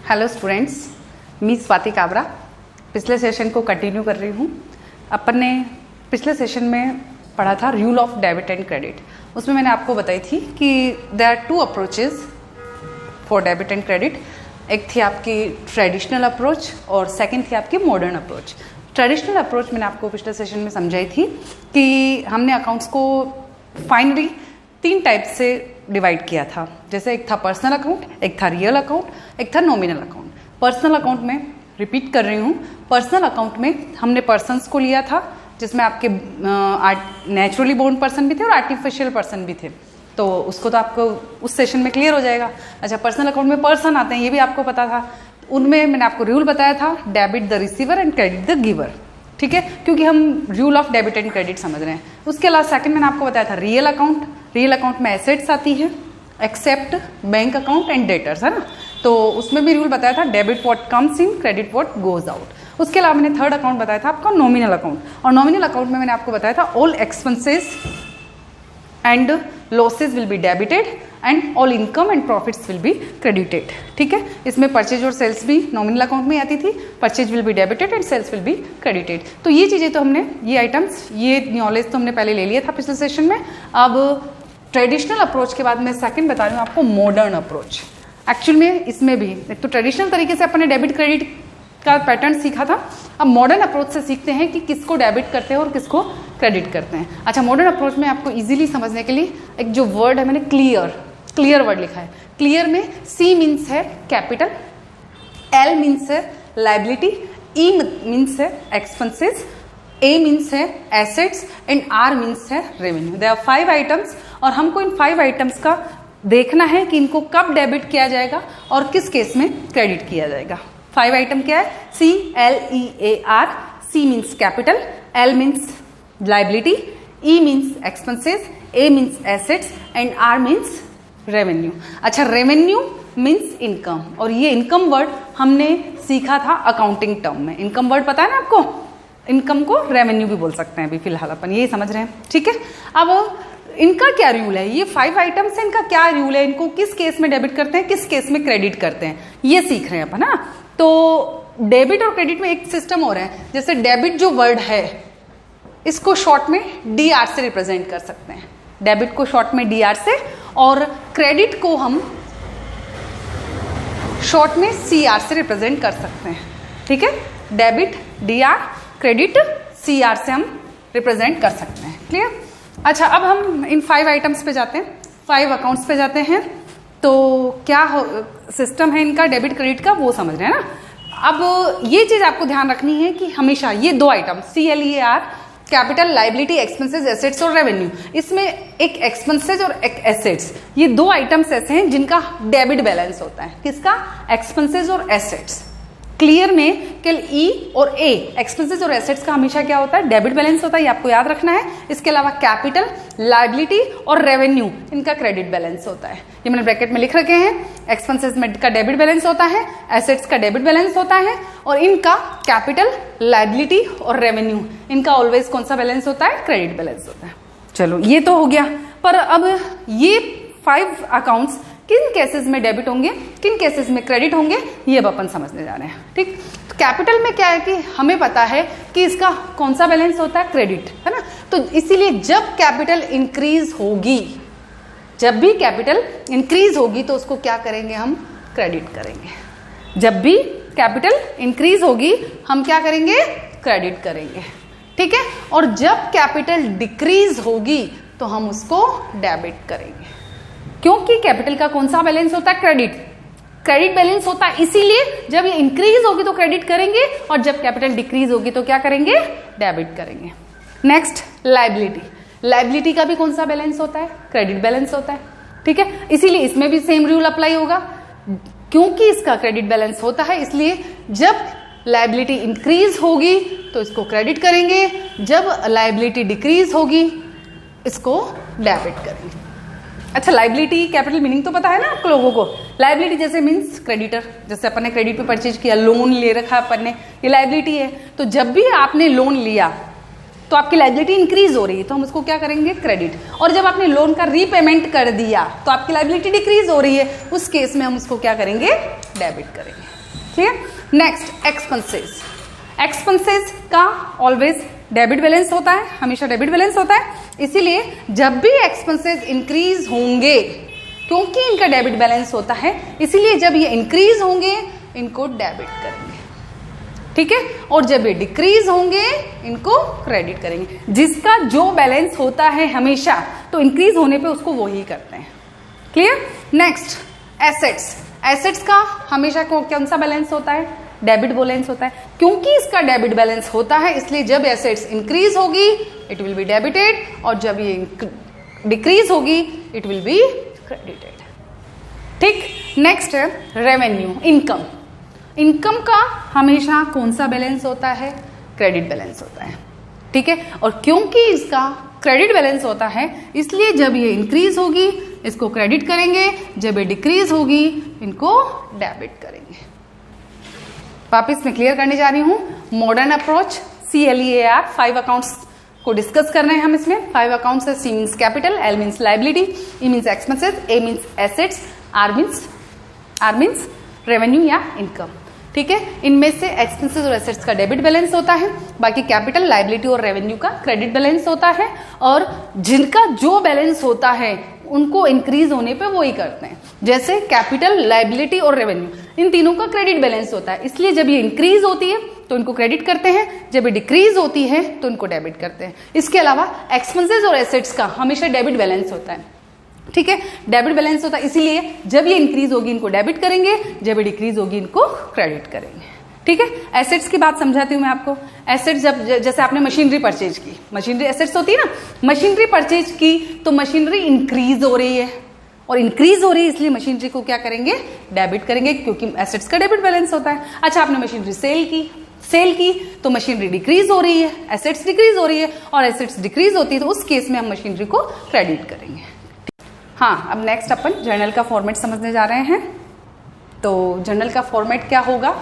Hello students, मी स्वाति काबरा पिछले session को continue कर रही हूँ। अपन ने पिछले सेशन में पढ़ा था rule of debit and credit. उसमें मैंने आपको बताई थी कि there are two approaches for debit and credit. एक थी आपकी ट्रेडिशनल अप्रोच और सेकंड थी आपकी मॉडर्न अप्रोच। ट्रेडिशनल अप्रोच मैंने आपको पिछले सेशन में समझाई थी कि हमने अकाउंट्स को फाइनली 3 टाइप से डिवाइड किया था। जैसे एक था पर्सनल अकाउंट, एक था रियल अकाउंट, एक था नॉमिनल अकाउंट। पर्सनल अकाउंट में रिपीट कर रही हूँ, पर्सनल अकाउंट में हमने पर्सन्स को लिया था जिसमें आपके नेचुरली बोर्न पर्सन भी थे और आर्टिफिशियल पर्सन भी थे। तो उसको तो आपको उस सेशन में क्लियर हो जाएगा। अच्छा, पर्सनल अकाउंट में पर्सन आते हैं, ये भी आपको पता था। उनमें मैंने आपको रूल बताया था, debit the receiver and credit the giver. ठीक है, क्योंकि हम rule of debit and credit समझ रहे हैं। उसके अलावा सेकंड मैंने आपको बताया था रियल अकाउंट। रियल अकाउंट में एसेट्स आती है except bank account and debtors, है ना। तो उसमें भी रूल बताया था, debit what comes in, credit what goes out. उसके अलावा मैंने थर्ड अकाउंट बताया था आपका नॉमिनल अकाउंट। और नॉमिनल अकाउंट में मैंने आपको बताया था all expenses and losses will be debited and all income and profits will be credited. ठीक है, इसमें परचेज और सेल्स भी नॉमिनल अकाउंट में आती थी। Purchase will be debited and sales will be credited. तो ये चीज़ें तो हमने, ये आइटम्स, ये नॉलेज तो हमने पहले ले लिया था पिछले सेशन में। अब ट्रेडिशनल अप्रोच के बाद मैं सेकंड बता रही हूँ आपको मॉडर्न अप्रोच। एक्चुअल में इसमें भी एक तो ट्रेडिशनल तरीके से अपने डेबिट क्रेडिट का पैटर्न सीखा था। अब मॉडर्न अप्रोच से सीखते हैं कि किसको डेबिट करते हैं और किसको क्रेडिट करते हैं। अच्छा, मॉडर्न अप्रोच में आपको इजीली समझने के लिए एक जो वर्ड है, मैंने क्लियर वर्ड लिखा है। क्लियर में C मीन्स है कैपिटल, L मीन्स है लाइबिलिटी, E मीन्स है एक्सपेंसेस, A मीन्स है एसेट्स एंड R मीन्स है रेवेन्यू। देयर आर 5 आइटम्स और हमको इन 5 आइटम्स का देखना है कि इनको कब डेबिट किया जाएगा और किस केस में क्रेडिट किया जाएगा। 5 आइटम क्या है? CLEAR। C means capital, L means liability, E means expenses, A means assets and R means revenue. अच्छा, रेवेन्यू मीन्स इनकम, और ये इनकम वर्ड हमने सीखा था अकाउंटिंग टर्म में। इनकम वर्ड पता है ना आपको? इनकम को रेवेन्यू भी बोल सकते हैं अभी फिलहाल अपन यही समझ रहे हैं। ठीक है, अब इनका क्या रूल है? ये 5 आइटम्स है, इनका क्या रूल है? इनको किस केस में डेबिट करते हैं, किस केस में क्रेडिट करते हैं, ये सीख रहे हैं अपन, ना। तो डेबिट और क्रेडिट में एक सिस्टम और है। जैसे डेबिट जो वर्ड है इसको शॉर्ट में DR से रिप्रेजेंट कर सकते हैं। डेबिट को शॉर्ट में DR से, और क्रेडिट को हम शॉर्ट में CR से रिप्रेजेंट कर सकते हैं। ठीक है, डेबिट DR, क्रेडिट CR से हम रिप्रेजेंट कर सकते हैं। क्लियर? अच्छा, अब हम इन 5 आइटम्स पे जाते हैं, 5 अकाउंट्स पे जाते हैं। तो क्या सिस्टम है इनका डेबिट क्रेडिट का, वो समझ रहे हैं ना। अब ये चीज आपको ध्यान रखनी है कि हमेशा ये 2 item CLEAR, capital, liability, expenses, assets और रेवेन्यू, इसमें एक एक्सपेंसेस और एक एसेट्स, ये 2 आइटम्स ऐसे हैं जिनका डेबिट बैलेंस होता है। किसका? एक्सपेंसेस और एसेट्स। क्लियर में केवल E और A, एक्सपेंसेस और एसेट्स का हमेशा क्या होता है? डेबिट बैलेंस होता है, ये आपको याद रखना है। इसके अलावा कैपिटल, लायबिलिटी और रेवेन्यू, इनका क्रेडिट बैलेंस होता है। ये मैंने ब्रैकेट में लिख रखे हैं। एक्सपेंसेस में का डेबिट बैलेंस होता है, एसेट्स का डेबिट बैलेंस होता है, और इनका कैपिटल, लायबिलिटी और रेवेन्यू, इनका ऑलवेज कौन सा बैलेंस होता है? क्रेडिट बैलेंस होता है। चलो, ये तो हो गया। पर अब ये 5 अकाउंट्स किन केसेस में डेबिट होंगे, किन केसेस में क्रेडिट होंगे, ये अब अपन समझने जा रहे हैं। ठीक, तो कैपिटल में क्या है कि हमें पता है कि इसका कौन सा बैलेंस होता है? क्रेडिट, है ना। तो इसीलिए जब कैपिटल इंक्रीज होगी, जब भी कैपिटल इंक्रीज होगी तो उसको क्या करेंगे? हम क्रेडिट करेंगे। जब भी कैपिटल इंक्रीज होगी हम क्या करेंगे? क्रेडिट करेंगे। ठीक है, और जब कैपिटल डिक्रीज होगी तो हम उसको डेबिट करेंगे, क्योंकि कैपिटल का कौन सा बैलेंस होता है? क्रेडिट बैलेंस होता है। इसीलिए जब ये इंक्रीज होगी तो क्रेडिट करेंगे, और जब कैपिटल डिक्रीज होगी तो क्या करेंगे? डेबिट करेंगे। Next, liability. लायबिलिटी का भी कौन सा बैलेंस होता है? क्रेडिट बैलेंस होता है। ठीक है, इसीलिए इसमें भी सेम रूल अप्लाई होगा। क्योंकि इसका क्रेडिट बैलेंस होता है, इसलिए जब लायबिलिटी इंक्रीज होगी तो इसको क्रेडिट करेंगे, जब लायबिलिटी डिक्रीज होगी इसको डेबिट करेंगे। अच्छा, लाइबिलिटी कैपिटल मीनिंग तो पता है ना आप लोगों को। लाइबिलिटी जैसे मीन्स क्रेडिटर, जैसे अपन ने क्रेडिट पे परचेज किया, लोन ले रखा अपन ने, ये लाइबिलिटी है। तो जब भी आपने लोन लिया तो आपकी लाइबिलिटी इंक्रीज हो रही है, तो हम उसको क्या करेंगे? क्रेडिट। और जब आपने लोन का रीपेमेंट कर दिया तो आपकी लाइबिलिटी डिक्रीज हो रही है, उस केस में हम उसको क्या करेंगे? डेबिट करेंगे। क्लियर। Next expenses. एक्सपेंसेस का ऑलवेज डेबिट बैलेंस होता है, हमेशा डेबिट बैलेंस होता है, इसीलिए जब भी एक्सपेंसेस इंक्रीज होंगे, क्योंकि इनका डेबिट बैलेंस होता है, इसीलिए जब ये इंक्रीज होंगे इनको डेबिट करेंगे, ठीक है, और जब ये डिक्रीज होंगे इनको क्रेडिट करेंगे। जिसका जो बैलेंस होता है हमेशा, तो इंक्रीज होने पे उसको वो ही करते हैं, क्लियर। Next assets. एसेट्स का हमेशा कौन सा बैलेंस होता है? डेबिट बैलेंस होता है। क्योंकि इसका डेबिट बैलेंस होता है, इसलिए जब एसेट्स इंक्रीज होगी इट विल बी डेबिटेड, और जब ये डिक्रीज होगी इट विल बी क्रेडिटेड, ठीक। नेक्स्ट है रेवेन्यू, इनकम। इनकम का हमेशा कौन सा बैलेंस होता है? क्रेडिट बैलेंस होता है, ठीक है, और क्योंकि इसका क्रेडिट बैलेंस होता है, इसलिए जब ये इंक्रीज होगी इसको क्रेडिट करेंगे, जब ये डिक्रीज होगी इनको डेबिट करेंगे। वापिस मैं क्लियर करने जा रही हूं। मॉडर्न अप्रोच CLEAR 5 अकाउंट्स को डिस्कस कर रहे हैं हम इसमें। 5 अकाउंट्स है। C means capital, L means liability, E means expenses, A means assets, R means revenue या इनकम, ठीक है। इनमें से एक्सपेंसेस और एसेट्स का डेबिट बैलेंस होता है, बाकी कैपिटल, लाइबिलिटी और रेवेन्यू का क्रेडिट बैलेंस होता है, और जिनका जो बैलेंस होता है उनको इंक्रीज होने पे वो ही करते हैं। जैसे कैपिटल, लाइबिलिटी और रेवेन्यू, इन तीनों का क्रेडिट बैलेंस होता है, इसलिए जब ये इंक्रीज होती है तो इनको क्रेडिट करते हैं, जब ये डिक्रीज होती है तो इनको डेबिट करते हैं। इसके अलावा एक्सपेंसेस और एसेट्स का हमेशा डेबिट बैलेंस होता है, ठीक है, डेबिट बैलेंस होता है, इसीलिए जब ये इंक्रीज होगी इनको डेबिट करेंगे, जब ये डिक्रीज होगी इनको क्रेडिट करेंगे, ठीक है। एसेट्स की बात समझाती हूं मैं आपको। एसेट्स जैसे आपने मशीनरी परचेज की, मशीनरी एसेट्स होती है ना, मशीनरी परचेज की तो मशीनरी इंक्रीज हो रही है, और इंक्रीज हो रही है इसलिए मशीनरी को क्या करेंगे? डेबिट करेंगे, क्योंकि एसेट्स का डेबिट बैलेंस होता है। अच्छा, आपने मशीनरी सेल की तो मशीनरी डिक्रीज हो रही है, एसेट्स डिक्रीज हो रही है, और एसेट्स डिक्रीज होती है तो उस केस में हम मशीनरी को क्रेडिट करेंगे। हाँ, अब नेक्स्ट अपन जर्नल का फॉर्मेट समझने जा रहे हैं। तो जर्नल का फॉर्मेट क्या होगा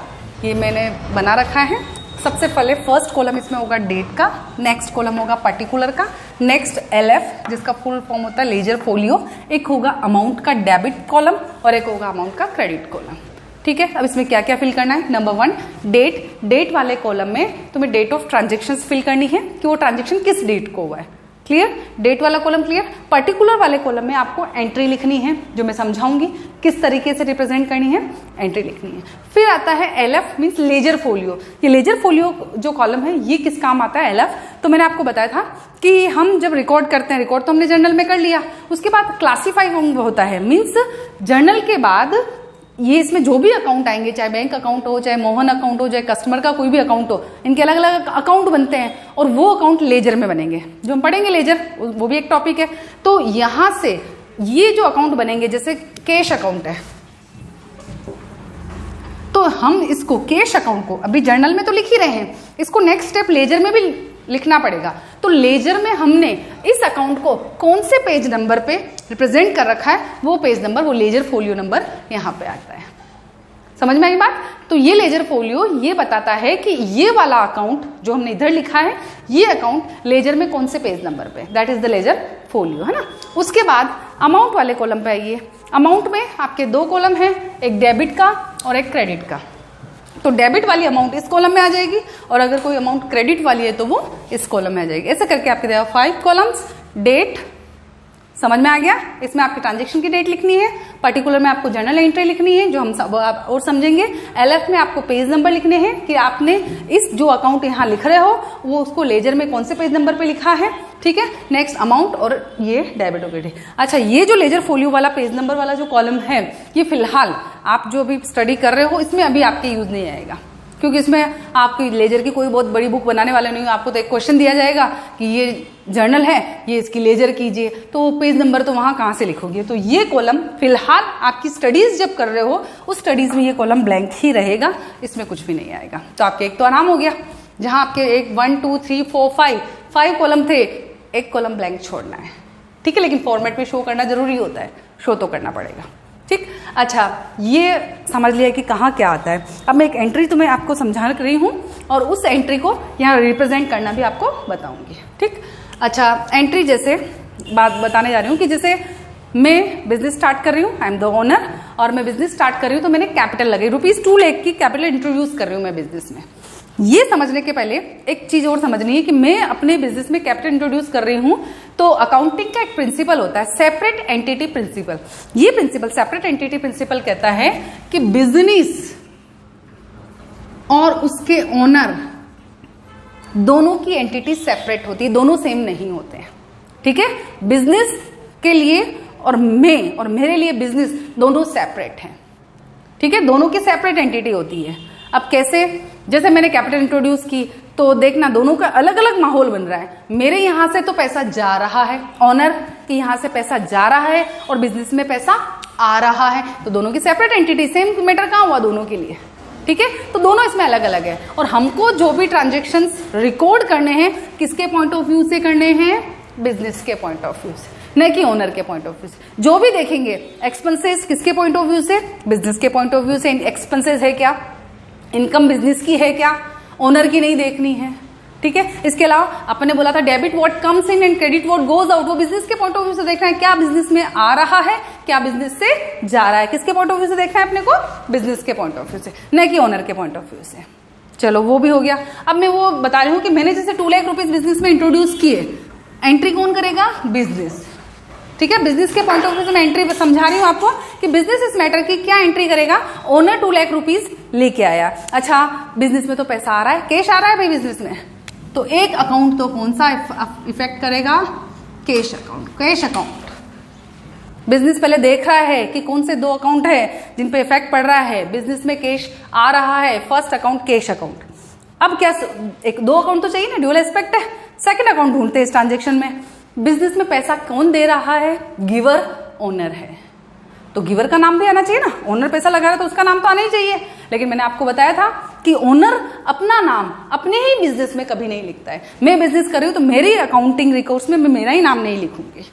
ये मैंने बना रखा है। सबसे पहले फर्स्ट कॉलम इसमें होगा डेट का, नेक्स्ट कॉलम होगा पर्टिकुलर का, नेक्स्ट LF जिसका फुल फॉर्म होता है लेजर फोलियो, एक होगा अमाउंट का डेबिट कॉलम और एक होगा अमाउंट का क्रेडिट कॉलम, ठीक है। अब इसमें क्या क्या फिल करना है? Number 1 date. डेट वाले कॉलम में तुम्हें डेट ऑफ ट्रांजेक्शन फिल करनी है कि वो ट्रांजेक्शन किस डेट को हुआ है, क्लियर। डेट वाला कॉलम क्लियर। पर्टिकुलर वाले कॉलम में आपको एंट्री लिखनी है, जो मैं समझाऊंगी किस तरीके से रिप्रेजेंट करनी है, एंट्री लिखनी है। फिर आता है LF मीन्स लेजर फोलियो। ये लेजर फोलियो जो कॉलम है ये किस काम आता है? LF तो मैंने आपको बताया था कि हम जब रिकॉर्ड करते हैं, रिकॉर्ड तो हमने जर्नल में कर लिया, उसके बाद क्लासीफाई होता है, मीन्स जर्नल के बाद ये इसमें जो भी अकाउंट आएंगे, चाहे बैंक अकाउंट हो, चाहे मोहन अकाउंट हो, चाहे कस्टमर का कोई भी अकाउंट हो, इनके अलग अलग अकाउंट बनते हैं और वो अकाउंट लेजर में बनेंगे, जो हम पढ़ेंगे लेजर, वो भी एक टॉपिक है। तो यहां से ये जो अकाउंट बनेंगे, जैसे कैश अकाउंट है, तो हम इसको कैश अकाउंट को अभी जर्नल में तो लिख ही रहे हैं, इसको नेक्स्ट स्टेप लेजर में भी लिखना पड़ेगा। तो लेजर में हमने इस अकाउंट को कौन से पेज नंबर पे रिप्रेजेंट कर रखा है, वो पेज नंबर, वो लेजर फोलियो नंबर यहाँ पे आता है। समझ में आई बात? तो ये लेजर फोलियो ये बताता है कि ये वाला अकाउंट जो हमने इधर लिखा है, ये अकाउंट लेजर में कौन से पेज नंबर पे, that is the ledger folio, है ना। उसके बाद अमाउंट वाले कॉलम पे आइए। अमाउंट में आपके 2 कॉलम है, एक डेबिट का और एक क्रेडिट का। तो डेबिट वाली अमाउंट इस कॉलम में आ जाएगी और अगर कोई अमाउंट क्रेडिट वाली है तो वो इस कॉलम में आ जाएगी। ऐसे करके आपके देगा 5 कॉलम्स। डेट समझ में आ गया, इसमें आपके ट्रांजेक्शन की डेट लिखनी है। पर्टिकुलर में आपको जर्नल एंट्री लिखनी है, जो हम सब आप और समझेंगे। LF में आपको पेज नंबर लिखने हैं कि आपने इस जो अकाउंट यहाँ लिख रहे हो वो उसको लेजर में कौन से पेज नंबर पे लिखा है, ठीक है। नेक्स्ट अमाउंट और ये डेबिट और क्रेडिट। अच्छा, ये जो लेजर फोलियो वाला पेज नंबर वाला जो कॉलम है, ये फिलहाल आप जो अभी स्टडी कर रहे हो इसमें अभी आपके यूज नहीं आएगा, क्योंकि इसमें आपकी लेजर की कोई बहुत बड़ी बुक बनाने वाले नहीं हो। आपको तो एक क्वेश्चन दिया जाएगा कि ये जर्नल है, ये इसकी लेजर कीजिए, तो पेज नंबर तो वहां कहां से लिखोगे। तो ये कॉलम फिलहाल आपकी स्टडीज जब कर रहे हो उस स्टडीज में ये कॉलम ब्लैंक ही रहेगा, इसमें कुछ भी नहीं आएगा। तो आपके एक तो आराम हो गया, जहां आपके 1 2 3 4 5 कॉलम थे, एक कॉलम ब्लैंक छोड़ना है, ठीक है। लेकिन फॉर्मेट में शो करना जरूरी होता है, शो तो करना पड़ेगा, ठीक। अच्छा, ये समझ लिया कि कहाँ क्या आता है। अब मैं एक एंट्री तुम्हें आपको समझा रही हूँ और उस एंट्री को यहाँ रिप्रेजेंट करना भी आपको बताऊंगी, ठीक। अच्छा, एंट्री जैसे बात बताने जा रही हूँ कि जैसे मैं बिजनेस स्टार्ट कर रही हूँ, आई एम द ओनर, और मैं बिजनेस स्टार्ट कर रही हूँ तो मैंने कैपिटल लगे ₹2 लाख की कैपिटल इंट्रोड्यूस कर रही हूँ मैं बिजनेस में। ये समझने के पहले एक चीज और समझनी है कि मैं अपने बिजनेस में कैपिटल इंट्रोड्यूस कर रही हूं तो अकाउंटिंग का एक प्रिंसिपल होता है सेपरेट एंटिटी प्रिंसिपल। ये प्रिंसिपल सेपरेट एंटिटी प्रिंसिपल कहता है कि बिजनेस और उसके ओनर दोनों की एंटिटी सेपरेट होती है, दोनों सेम नहीं होते हैं। ठीक है, बिजनेस के लिए और मैं और मेरे लिए बिजनेस दोनों सेपरेट हैं। ठीक है, दोनों की सेपरेट एंटिटी होती है। अब कैसे? जैसे मैंने कैपिटल इंट्रोड्यूस की तो देखना दोनों का अलग अलग माहौल बन रहा है। मेरे यहां से तो पैसा जा रहा है, ओनर के यहां से पैसा जा रहा है और बिजनेस में पैसा आ रहा है, तो दोनों की सेपरेट एंटिटी। सेम मैटर कहां हुआ? दोनों के लिए। ठीक है, तो दोनों इसमें अलग अलग है और हमको जो भी ट्रांजेक्शंस रिकॉर्ड करने हैं किसके पॉइंट ऑफ व्यू से करने हैं? बिजनेस के पॉइंट ऑफ व्यू से, न कि ओनर के पॉइंट ऑफ व्यू से। जो भी देखेंगे एक्सपेंसेस किसके पॉइंट ऑफ व्यू से? बिजनेस के पॉइंट ऑफ व्यू से। एक्सपेंसेस है क्या? इनकम बिजनेस की है क्या? ओनर की नहीं देखनी है। ठीक है, इसके अलावा अपने बोला था debit what comes in and credit what goes out, वो बिजनेस के पॉइंट ऑफ व्यू से देखना है। क्या बिजनेस में आ रहा है, क्या बिजनेस से जा रहा है, किसके पॉइंट ऑफ व्यू से देखना है अपने को? बिजनेस के पॉइंट ऑफ व्यू से, न कि ओनर के पॉइंट ऑफ व्यू से। चलो वो भी हो गया। अब मैं वो बता रही हूँ कि मैंने जैसे 2 लाख रुपीज बिजनेस में इंट्रोड्यूस किए, एंट्री कौन करेगा? बिजनेस। ठीक है, बिजनेस के पॉइंट ऑफ व्यू से मैं एंट्री समझा रही हूं आपको कि बिजनेस इस मैटर की क्या एंट्री करेगा? ओनर 2 लाख रुपीज लेके आया। अच्छा, बिजनेस में तो पैसा आ रहा है, कैश आ रहा है भाई बिजनेस में, तो एक अकाउंट तो कौन सा इफेक्ट करेगा? Cash account. Cash account business पहले देख रहा है कि कौन से 2 अकाउंट है जिन पे इफेक्ट पड़ रहा है, बिजनेस में कैश आ रहा है। First account cash account. अब क्या, एक 2 अकाउंट तो चाहिए ना, ड्यूअल एस्पेक्ट है। सेकंड अकाउंट ढूंढते हैं इस ट्रांजेक्शन में। बिजनेस में पैसा कौन दे रहा है? गिवर ओनर है, तो गिवर का नाम भी आना चाहिए ना। ओनर पैसा लगा रहा है तो उसका नाम तो आना ही चाहिए। लेकिन मैंने आपको बताया था कि ओनर अपना नाम अपने ही बिजनेस में कभी नहीं लिखता है। मैं बिजनेस कर रही हूं तो मेरी अकाउंटिंग रिकॉर्ड्स में मैं मेरा ही नाम नहीं लिखूंगी।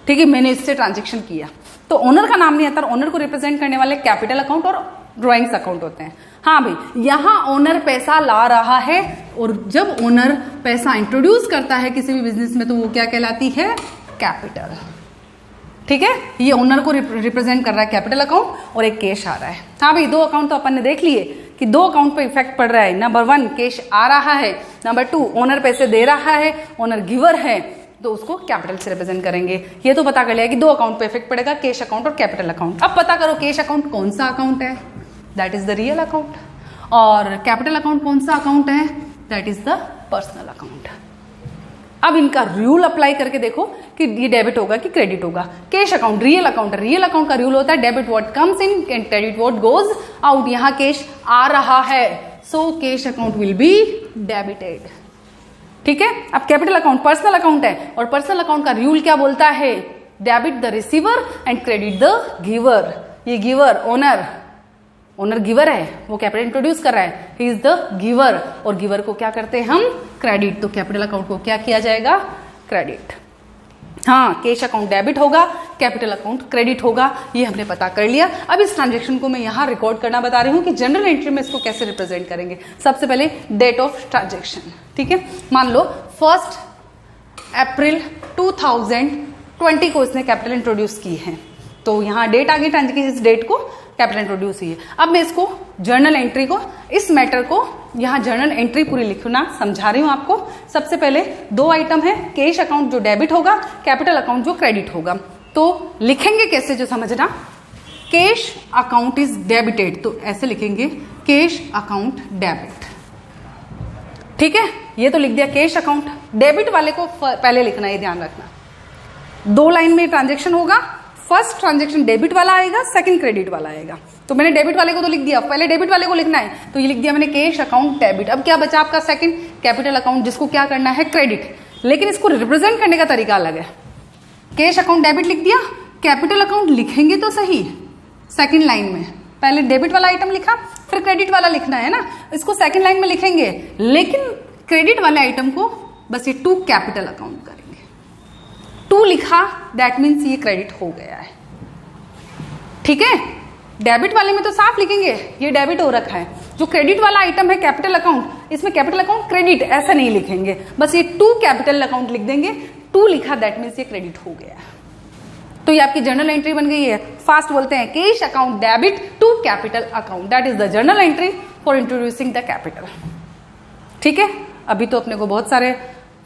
ठीक है, मैंने इससे ट्रांजेक्शन किया तो ओनर का नाम नहीं आता। ओनर को रिप्रेजेंट करने वाले कैपिटल अकाउंट और ड्रॉइंग्स अकाउंट होते हैं। हाँ भाई, यहां ओनर पैसा ला रहा है और जब ओनर पैसा इंट्रोड्यूस करता है किसी भी बिजनेस में तो वो क्या कहलाती है? कैपिटल। ठीक है, ये ओनर को रिप्रेजेंट कर रहा है कैपिटल अकाउंट और एक कैश आ रहा है। हाँ भाई, 2 अकाउंट तो अपन ने देख लिए कि 2 अकाउंट पे इफेक्ट पड़ रहा है। नंबर 1 कैश आ रहा है, नंबर 2 ओनर पैसे दे रहा है, ओनर गिवर है, तो उसको कैपिटल से रिप्रेजेंट करेंगे। ये तो पता कर लिया कि 2 अकाउंट पे इफेक्ट पड़ेगा, कैश अकाउंट और कैपिटल अकाउंट। अब पता करो कैश अकाउंट कौन सा अकाउंट है? That is the real account. और कैपिटल अकाउंट कौन सा अकाउंट है? That is the personal account. अब इनका रूल अप्लाई करके देखो कि ये डेबिट होगा कि क्रेडिट होगा। कैश अकाउंट रियल अकाउंट है, रियल अकाउंट का रूल होता है debit what comes in and credit what goes out. यहां कैश आ रहा है, so cash account will be debited. ठीक है, अब कैपिटल अकाउंट पर्सनल अकाउंट है और पर्सनल अकाउंट का रूल क्या बोलता है? Debit the receiver and credit the giver. ये गिवर ओनर गिवर है, वो कैपिटल इंट्रोड्यूस कर रहा है, ही इज द गिवर, और गिवर को क्या करते हैं हम? क्रेडिट। तो कैपिटल अकाउंट को क्या किया जाएगा? क्रेडिट। हाँ, कैश अकाउंट डेबिट होगा, कैपिटल अकाउंट क्रेडिट होगा, ये हमने पता कर लिया। अब इस ट्रांजेक्शन को मैं यहां रिकॉर्ड करना बता रही हूं कि जनरल एंट्री में इसको कैसे रिप्रेजेंट करेंगे। सबसे पहले डेट ऑफ ट्रांजेक्शन। ठीक है, मान लो 1 अप्रैल 2020 को इसने कैपिटल इंट्रोड्यूस की है, तो यहां डेट आ गई ट्रांजेक्शन, इस डेट को कैपिटल इंट्रोड्यूस हुई है। अब मैं इसको जर्नल एंट्री को, इस मैटर को यहां जर्नल एंट्री पूरी लिखना समझा रही हूं आपको। सबसे पहले 2 आइटम है, कैश अकाउंट जो डेबिट होगा, कैपिटल अकाउंट जो क्रेडिट होगा। तो लिखेंगे कैसे जो समझना, कैश अकाउंट इज डेबिटेड, तो ऐसे लिखेंगे कैश अकाउंट डेबिट। ठीक है, ये तो लिख दिया कैश अकाउंट। डेबिट वाले को पहले लिखना, ये ध्यान रखना। 2 लाइन में ट्रांजेक्शन होगा, फर्स्ट ट्रांजेक्शन डेबिट वाला आएगा, सेकंड क्रेडिट वाला आएगा। तो मैंने डेबिट वाले को तो लिख दिया, पहले डेबिट वाले को लिखना है तो ये लिख दिया मैंने कैश अकाउंट डेबिट। अब क्या बचा आपका? सेकंड कैपिटल अकाउंट, जिसको क्या करना है? क्रेडिट। लेकिन इसको रिप्रेजेंट करने का तरीका अलग है। कैश अकाउंट डेबिट लिख दिया, कैपिटल अकाउंट लिखेंगे तो सही सेकंड लाइन में, पहले डेबिट वाला आइटम लिखा फिर क्रेडिट वाला लिखना है ना, इसको सेकंड लाइन में लिखेंगे। लेकिन क्रेडिट वाले आइटम को बस ये 2 कैपिटल अकाउंट करेंगे। 2 लिखा, दैट मीन्स ये क्रेडिट हो गया है। ठीक है, डेबिट वाले में तो साफ लिखेंगे ये डेबिट हो रखा है। जो क्रेडिट वाला आइटम है कैपिटल अकाउंट, इसमें कैपिटल अकाउंट क्रेडिट ऐसा नहीं लिखेंगे, बस ये 2 कैपिटल अकाउंट लिख देंगे। 2 लिखा, दैट मीन्स ये क्रेडिट हो गया। तो ये आपकी जर्नल एंट्री बन गई है। फास्ट बोलते हैं cash account debit to capital account, that is the journal entry for introducing the capital. ठीक है, अभी तो अपने को बहुत सारे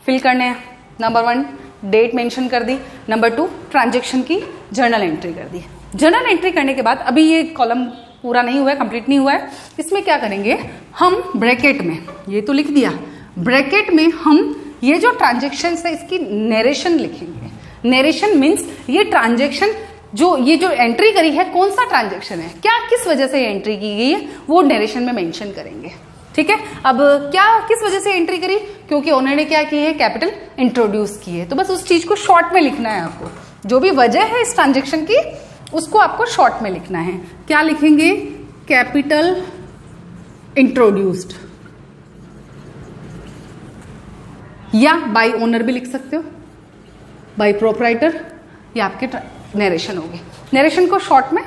फिल करने हैं। नंबर 1 डेट मेंशन कर दी, नंबर 2 ट्रांजेक्शन की जर्नल एंट्री कर दी। जर्नल एंट्री करने के बाद अभी ये कॉलम पूरा नहीं हुआ है, कंप्लीट नहीं हुआ है, इसमें क्या करेंगे हम ब्रैकेट में, ये तो लिख दिया, ब्रैकेट में हम ये जो ट्रांजेक्शन है इसकी नरेशन लिखेंगे। नरेशन मीन्स ये ट्रांजेक्शन ये जो एंट्री करी है कौन सा ट्रांजेक्शन है, क्या किस वजह से एंट्री की गई है, वो नरेशन में मेंशन करेंगे। ठीक है, अब क्या किस वजह से एंट्री करी, क्योंकि ओनर ने क्या की है, कैपिटल इंट्रोड्यूस की है, तो बस उस चीज को शॉर्ट में लिखना है आपको। जो भी वजह है इस ट्रांजेक्शन की उसको आपको शॉर्ट में लिखना है। क्या लिखेंगे, कैपिटल इंट्रोड्यूस्ड, या बाय ओनर भी लिख सकते हो, बाय प्रोप्राइटर, ये आपके नरेशन होगी। नरेशन को शॉर्ट में,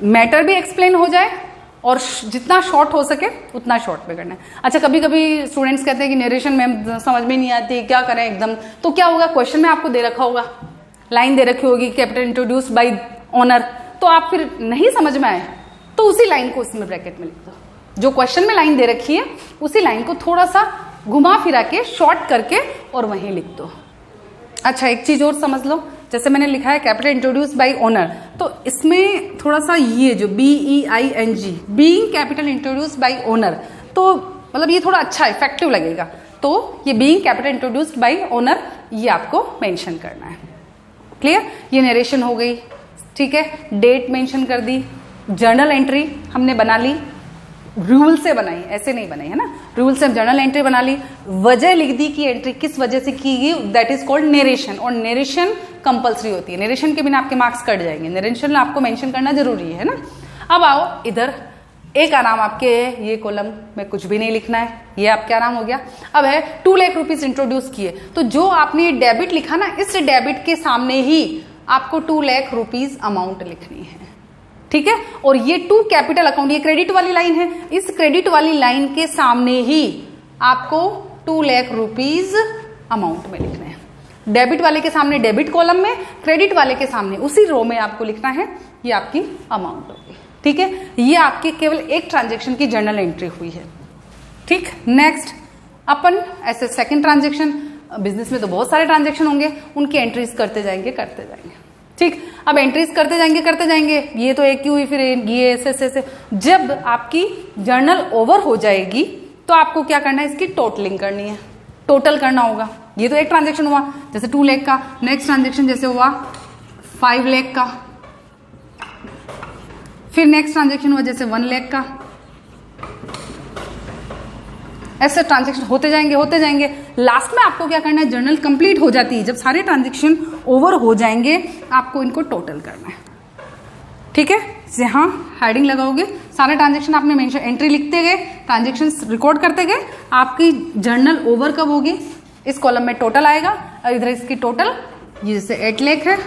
मैटर भी एक्सप्लेन हो जाए और जितना शॉर्ट हो सके उतना शॉर्ट में करना है। अच्छा, कभी कभी स्टूडेंट्स कहते हैं कि नरेशन में समझ में नहीं आती, क्या करें एकदम, तो क्या होगा, क्वेश्चन में आपको दे रखा होगा, लाइन दे रखी होगी कैपिटल इंट्रोड्यूस्ड बाय ओनर, तो आप फिर नहीं समझ में आए तो उसी लाइन को इसमें ब्रैकेट में लिख दो। जो क्वेश्चन में लाइन दे रखी है उसी लाइन को थोड़ा सा घुमा फिरा के शॉर्ट करके और वहीं लिख दो। अच्छा, एक चीज और समझ लो, जैसे मैंने लिखा है कैपिटल इंट्रोड्यूस्ड बाय ओनर, तो इसमें थोड़ा सा ये जो BEING, being capital introduced by owner, तो मतलब ये थोड़ा अच्छा इफेक्टिव लगेगा, तो ये being capital introduced by owner ये आपको मेंशन करना है। क्लियर, ये नरेशन हो गई। ठीक है, डेट मेंशन कर दी, जर्नल एंट्री हमने बना ली, रूल से बनाई, ऐसे नहीं बनाई है ना, रूल से जर्नल एंट्री बना ली, वजह लिख दी कि एंट्री किस वजह से की गई, दैट इज कॉल्ड नरेशन, और नरेशन कंपलसरी होती है, नरेशन के बिना आपके मार्क्स कट जाएंगे, नरेशन आपको मेंशन करना जरूरी है ना। अब आओ इधर, एक आराम आपके ये कॉलम में कुछ भी नहीं लिखना है, ये आपके आराम हो गया। अब है 2 लाख रुपीज इंट्रोड्यूस किए, तो जो आपने डेबिट लिखा ना, इस डेबिट के सामने ही आपको 2 लाख रुपीज अमाउंट लिखनी है। ठीक है, और ये टू कैपिटल अकाउंट, ये क्रेडिट वाली लाइन है, इस क्रेडिट वाली लाइन के सामने ही आपको 2 लाख रुपीज अमाउंट में लिखना है। डेबिट वाले के सामने डेबिट कॉलम में, क्रेडिट वाले के सामने उसी रो में आपको लिखना है, ये आपकी अमाउंट होगी। ठीक है, ये आपके केवल एक ट्रांजेक्शन की जर्नल एंट्री हुई है। ठीक, नेक्स्ट अपन ऐसे सेकंड ट्रांजेक्शन, बिजनेस में तो बहुत सारे ट्रांजेक्शन होंगे, उनकी एंट्रीज करते जाएंगे। ठीक, अब एंट्रीज करते जाएंगे, ये तो एक की हुई, फिर ये ऐसे जब आपकी जर्नल ओवर हो जाएगी तो आपको क्या करना है, इसकी टोटलिंग करनी है, टोटल करना होगा। ये तो एक ट्रांजेक्शन हुआ जैसे 2 लाख का, नेक्स्ट ट्रांजेक्शन जैसे हुआ 5 लाख का, फिर नेक्स्ट ट्रांजेक्शन हुआ जैसे 1 लाख का, ऐसे ट्रांजेक्शन होते जाएंगे। लास्ट में आपको क्या करना है, जर्नल कंप्लीट हो जाती है, जब सारे ट्रांजेक्शन ओवर हो जाएंगे आपको इनको टोटल करना है। ठीक है, यहां हेडिंग लगाओगे, सारे ट्रांजेक्शन आपने मेंशन, एंट्री लिखते गए, ट्रांजेक्शन रिकॉर्ड करते गए, आपकी जर्नल ओवर कब होगी, इस कॉलम में टोटल आएगा, और इधर इसकी टोटल, ये जैसे 8 लाख है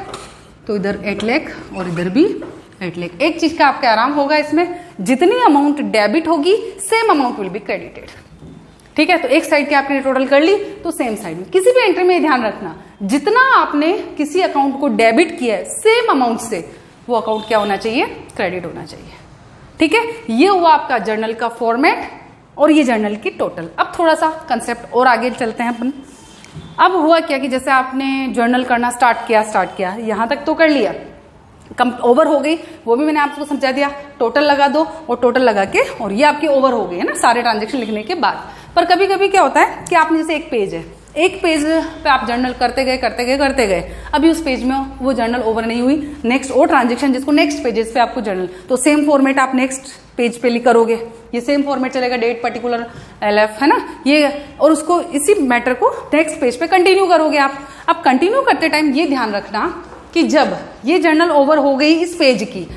तो इधर 8 लाख और इधर भी 8 लाख। एक चीज का आपका आराम होगा, इसमें जितनी अमाउंट डेबिट होगी same amount will be credited. ठीक है, तो एक साइड की आपने टोटल कर ली तो सेम साइड में, किसी भी एंट्री में ध्यान रखना, जितना आपने किसी अकाउंट को डेबिट किया है सेम अमाउंट से वो अकाउंट क्या होना चाहिए, क्रेडिट होना चाहिए। ठीक है, ये हुआ आपका जर्नल का फॉर्मेट और ये जर्नल की टोटल। अब थोड़ा सा कंसेप्ट और आगे चलते हैं अपन। अब हुआ क्या कि जैसे आपने जर्नल करना स्टार्ट किया, यहां तक तो कर लिया, कम ओवर हो गई, वो भी मैंने आपको समझा दिया, टोटल लगा दो, और टोटल लगा के, और ये आपकी ओवर हो गई है ना सारे ट्रांजेक्शन लिखने के बाद। पर कभी कभी क्या होता है कि आपने जैसे एक पेज है, एक पेज पे आप जर्नल करते गए, अभी उस पेज में वो जर्नल ओवर नहीं हुई, नेक्स्ट और ट्रांजेक्शन जिसको नेक्स्ट पेजेस पे आपको जर्नल, तो सेम फॉर्मेट आप नेक्स्ट पेज पे करोगे, ये सेम फॉर्मेट चलेगा, डेट पर्टिकुलर LF है ना ये, और उसको इसी मैटर को नेक्स्ट पेज पे कंटिन्यू करोगे आप। अब कंटिन्यू करते टाइम ये ध्यान रखना कि जब ये जर्नल ओवर हो गई इस पेज की,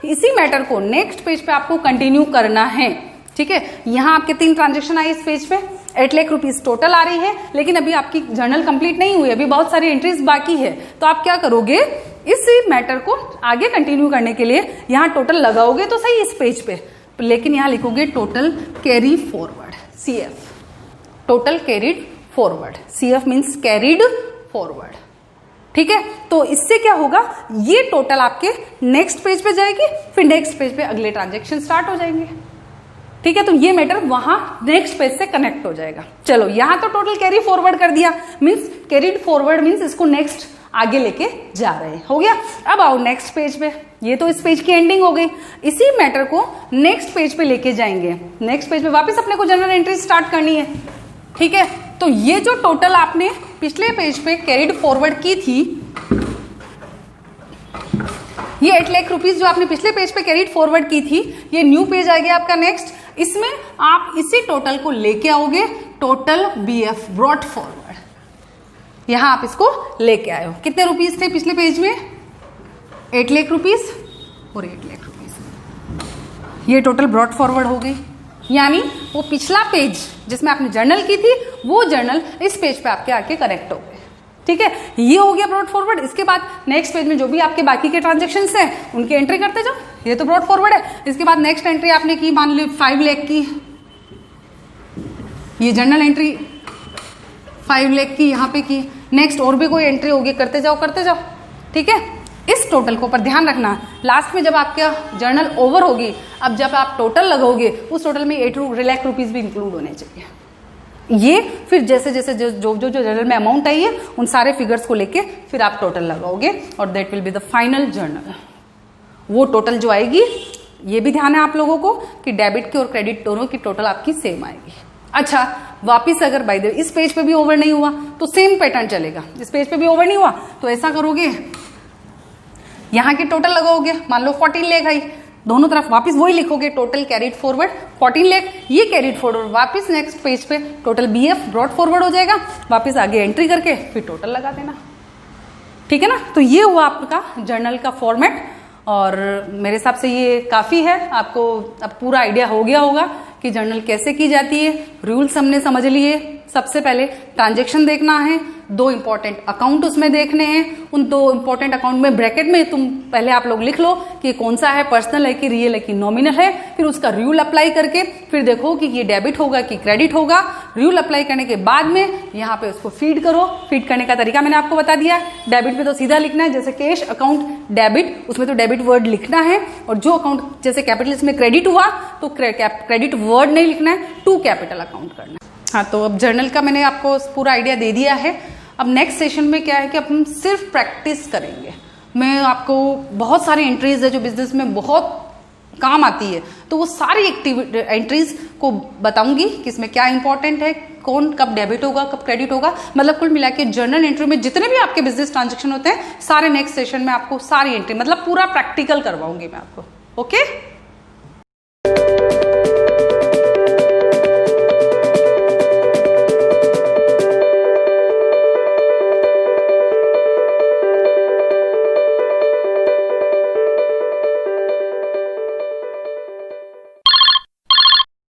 इसी मैटर को नेक्स्ट पेज पे आपको कंटिन्यू करना है। ठीक है, यहां आपके 3 ट्रांजेक्शन आई इस पेज पे, 8 लाख रुपीज टोटल आ रही है, लेकिन अभी आपकी जर्नल कंप्लीट नहीं हुई, अभी बहुत सारी एंट्रीज बाकी है, तो आप क्या करोगे, इस मैटर को आगे कंटिन्यू करने के लिए यहां टोटल लगाओगे तो सही इस पेज पे, लेकिन यहां लिखोगे total carry forward, CF, total carried forward, CF means carried forward. ठीक है, तो इससे क्या होगा, ये टोटल आपके नेक्स्ट पेज पे जाएगी, फिर नेक्स्ट पेज पे अगले ट्रांजेक्शन स्टार्ट हो जाएंगे। ठीक है, तो ये मैटर वहां नेक्स्ट पेज से कनेक्ट हो जाएगा। चलो यहां तो टोटल कैरी फॉरवर्ड कर दिया, मींस कैरीड फॉरवर्ड मींस इसको नेक्स्ट आगे लेके जा रहे हैं, हो गया। अब आओ नेक्स्ट पेज पे, ये तो इस पेज की एंडिंग हो गई। इसी मैटर को नेक्स्ट पेज पे लेके जाएंगे, नेक्स्ट पेज पे वापस अपने को जनरल एंट्री स्टार्ट करनी है। ठीक है, तो ये जो टोटल आपने पिछले पेज पे कैरीड फॉरवर्ड की थी, ये 8 लाख रुपीज जो आपने पिछले पेज पे कैरीड फॉरवर्ड की थी, ये न्यू पेज आ गया आपका नेक्स्ट। इसमें आप इसी टोटल को लेके आओगे, टोटल BF ब्रॉट फॉरवर्ड, यहां आप इसको लेके आए हो। कितने रुपीज थे पिछले पेज में, 8 लाख रुपीज और 8 लाख रुपीज, ये टोटल ब्रॉट फॉरवर्ड हो गई। यानी वो पिछला पेज जिसमें आपने जर्नल की थी, वो जर्नल इस पेज पे आपके आके कनेक्ट हो गए। ठीक है, ये हो गया ब्रॉड फॉरवर्ड। इसके बाद नेक्स्ट पेज में जो भी आपके बाकी के ट्रांजेक्शंस हैं उनकी एंट्री करते जाओ, ये तो ब्रॉड फॉरवर्ड है। इसके बाद नेक्स्ट एंट्री आपने की, मान ली 5 लाख की, ये जर्नल एंट्री 5 लाख की यहां पे की। नेक्स्ट और भी कोई एंट्री होगी, करते जाओ करते जाओ। ठीक है, इस टोटल को पर ध्यान रखना, लास्ट में जब आपका जर्नल ओवर होगी, अब जब आप टोटल लगाओगे उस टोटल में 8 लाख रुपीज भी इंक्लूड होने चाहिए। ये फिर जैसे जैसे जो जर्नल में अमाउंट आई है उन सारे फिगर्स को लेके फिर आप टोटल लगाओगे और that will be the final journal. वो टोटल जो आएगी, ये भी ध्यान है आप लोगों को कि डेबिट की और क्रेडिट दोनों की टोटल आपकी सेम आएगी। अच्छा, वापिस अगर बाय द वे इस पेज पे भी ओवर नहीं हुआ तो सेम पैटर्न चलेगा। इस पेज पे भी ओवर नहीं हुआ तो ऐसा करोगे, यहां की टोटल लगाओगे, मान लो 14 लाख आई, दोनों तरफ वापस वही लिखोगे, टोटल कैरीड फॉरवर्ड 14 लाख, ये कैरीड फॉरवर्ड वापस नेक्स्ट पेज पे टोटल BF ब्रॉट फॉरवर्ड हो जाएगा, वापस आगे एंट्री करके फिर टोटल लगा देना। ठीक है ना, तो ये हुआ आपका जर्नल का फॉर्मेट और मेरे हिसाब से ये काफी है। आपको अब पूरा आइडिया हो गया होगा कि जर्नल कैसे की जाती है, रूल्स हमने समझ लिए। सबसे पहले ट्रांजेक्शन देखना है, 2 इंपॉर्टेंट अकाउंट उसमें देखने हैं, उन 2 इंपॉर्टेंट अकाउंट में ब्रैकेट में तुम पहले आप लोग लिख लो कि कौन सा है, पर्सनल है कि रियल है कि नॉमिनल है। फिर उसका रूल अप्लाई करके फिर देखो कि ये डेबिट होगा कि क्रेडिट होगा। रूल अप्लाई करने के बाद में यहाँ पे उसको फीड करो। फीड करने का तरीका मैंने आपको बता दिया। डेबिट में तो सीधा लिखना है, जैसे कैश अकाउंट डेबिट, उसमें तो डेबिट वर्ड लिखना है, और जो अकाउंट जैसे कैपिटल इसमें क्रेडिट हुआ तो क्रेडिट वर्ड नहीं लिखना है, टू कैपिटल अकाउंट करना है। हाँ, तो अब जर्नल का मैंने आपको पूरा आइडिया दे दिया है। अब नेक्स्ट सेशन में क्या है कि अब हम सिर्फ प्रैक्टिस करेंगे। मैं आपको बहुत सारी एंट्रीज है जो बिजनेस में बहुत काम आती है, तो वो सारी एंट्रीज को बताऊंगी कि इसमें क्या इंपॉर्टेंट है, कौन कब डेबिट होगा कब क्रेडिट होगा। मतलब कुल मिला के जर्नल एंट्री में जितने भी आपके बिजनेस ट्रांजेक्शन होते हैं सारे नेक्स्ट सेशन में आपको सारी एंट्री मतलब पूरा प्रैक्टिकल करवाऊंगी मैं आपको। ओके।